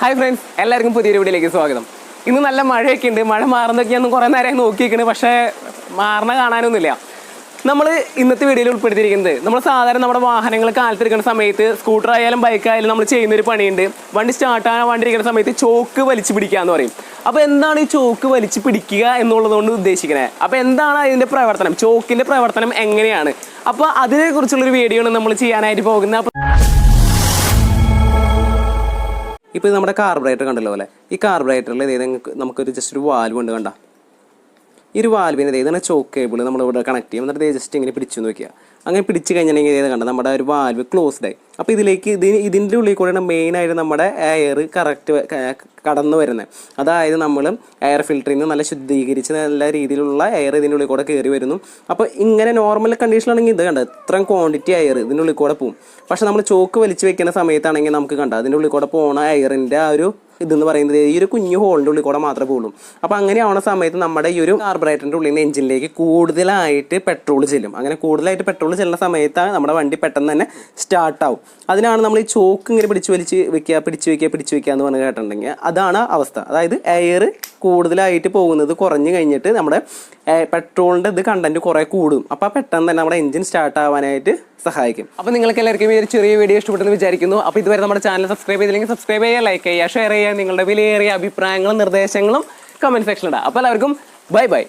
Hi friends, എല്ലാവർക്കും പുതിയൊരു വീഡിയോയിലേക്ക് സ്വാഗതം. ഇന്ന് നല്ല മഴയൊക്കെ ഉണ്ട്. മഴ മാറുന്നതൊക്കെ ഞാൻ കുറേ നേരമായി നോക്കിയിരിക്കുന്നത്, പക്ഷേ മാറണ കാണാനൊന്നുമില്ല. നമ്മൾ ഇന്നത്തെ വീഡിയോയിൽ ഉൾപ്പെടുത്തിയിരിക്കുന്നത് നമ്മൾ സാധാരണ നമ്മുടെ വാഹനങ്ങൾ കാലത്തിരിക്കുന്ന സമയത്ത് സ്കൂട്ടർ ആയാലും ബൈക്കായാലും നമ്മൾ ചെയ്യുന്നൊരു പണിയുണ്ട്. വണ്ടി സ്റ്റാർട്ടാകാൻ വണ്ടി ഇരിക്കുന്ന സമയത്ത് ചോക്ക് വലിച്ചു പിടിക്കുക എന്ന് പറയും. അപ്പോൾ എന്താണ് ഈ ചോക്ക് വലിച്ചു പിടിക്കുക എന്നുള്ളതുകൊണ്ട് ഉദ്ദേശിക്കുന്നത്? അപ്പോൾ എന്താണ് അതിൻ്റെ പ്രവർത്തനം, ചോക്കിൻ്റെ പ്രവർത്തനം എങ്ങനെയാണ്? അപ്പോൾ അതിനെക്കുറിച്ചുള്ളൊരു വീഡിയോ ആണ് നമ്മൾ ചെയ്യാനായിട്ട് പോകുന്നത്. ഇപ്പോൾ ഇത് നമ്മുടെ കാർബറേറ്റർ കണ്ടല്ലോ അല്ലേ? ഈ കാർബറേറ്ററിൽ നമുക്കൊരു ജസ്റ്റ് ഒരു വാൽവ് ഉണ്ട് കണ്ട. ഈ ഒരു വാൽവിന് ഇതാണ് ചോക്ക് കേബിൾ നമ്മളിവിടെ കണക്ട് ചെയ്യും. എന്നിട്ട് ജസ്റ്റ് ഇങ്ങനെ പിടിച്ചു നോക്കിയാൽ അങ്ങനെ പിടിച്ച് കഴിഞ്ഞിട്ടുണ്ടെങ്കിൽ ഇത് കണ്ട നമ്മുടെ ഒരു വാൽവ് ക്ലോസ്ഡ് ആയി. അപ്പോൾ ഇതിലേക്ക് ഇതിൻ്റെ ഉള്ളിൽ കൂടെയാണ് മെയിനായിട്ട് നമ്മുടെ എയർ കറക്റ്റ് കടന്നു വരുന്നത്. അതായത് നമ്മൾ എയർ ഫിൽറ്ററിൽ നിന്ന് നല്ല ശുദ്ധീകരിച്ച് നല്ല രീതിയിലുള്ള എയർ ഇതിൻ്റെ ഉള്ളിൽ കൂടെ കയറി വരുന്നു. അപ്പോൾ ഇങ്ങനെ നോർമൽ കണ്ടീഷനാണെങ്കിൽ ഇത് കണ്ട ഇത്രയും ക്വാണ്ടിറ്റി എയർ ഇതിൻ്റെ ഉള്ളിൽ കൂടെ പോകും. പക്ഷെ നമ്മൾ ചോക്ക് വലിച്ചു വെക്കുന്ന സമയത്താണെങ്കിൽ നമുക്ക് കണ്ട അതിൻ്റെ ഉള്ളിൽ കൂടെ പോകണ എയറിൻ്റെ ആ ഒരു ഇതെന്ന് പറയുന്നത് ഈ ഒരു കുഞ്ഞു ഹോളിൻ്റെ ഉള്ളിൽ കൂടെ മാത്രമേ പോകുള്ളൂ. അപ്പോൾ അങ്ങനെ ആവുന്ന സമയത്ത് നമ്മുടെ ഈ ഒരു കാർബറേറ്ററിൻ്റെ ഉള്ളിൽ നിന്ന് എഞ്ചിനിലേക്ക് കൂടുതലായിട്ട് പെട്രോൾ ചെല്ലും. അങ്ങനെ കൂടുതലായിട്ട് പെട്രോൾ ചെല്ലുന്ന സമയത്താണ് നമ്മുടെ വണ്ടി പെട്ടെന്ന് തന്നെ സ്റ്റാർട്ടാവും. അതിനാണ് നമ്മൾ ഈ ചോക്ക് ഇങ്ങനെ പിടിച്ച് വെക്കുക എന്ന് പറഞ്ഞ് കേട്ടിട്ടുണ്ടെങ്കിൽ അതാണ് അവസ്ഥ. അതായത് എയർ കൂടുതലായിട്ട് പോകുന്നത് കുറഞ്ഞു കഴിഞ്ഞിട്ട് നമ്മുടെ പെട്രോളിൻ്റെ ഇത് കണ്ടന്റ് കുറേ കൂടും. അപ്പോൾ പെട്ടെന്ന് തന്നെ നമ്മുടെ എഞ്ചിൻ സ്റ്റാർട്ട് ആവാനായിട്ട് സഹായിക്കും. അപ്പോൾ നിങ്ങൾക്ക് എല്ലാവർക്കും ഈ ഒരു ചെറിയ വീഡിയോ ഇഷ്ടപ്പെട്ടെന്ന് വിചാരിക്കുന്നു. അപ്പോൾ ഇതുവരെ നമ്മുടെ ചാനൽ സബ്സ്ക്രൈബ് ചെയ്തില്ലെങ്കിൽ സബ്സ്ക്രൈബ് ചെയ്യുക, ലൈക്ക് ചെയ്യുക, ഷെയർ ചെയ്യുക, നിങ്ങളുടെ വിലയേറിയ അഭിപ്രായങ്ങളും നിർദ്ദേശങ്ങളും കമൻറ്റ് സെക്ഷനിലിടുക. അപ്പോൾ എല്ലാവർക്കും ബൈ ബൈ.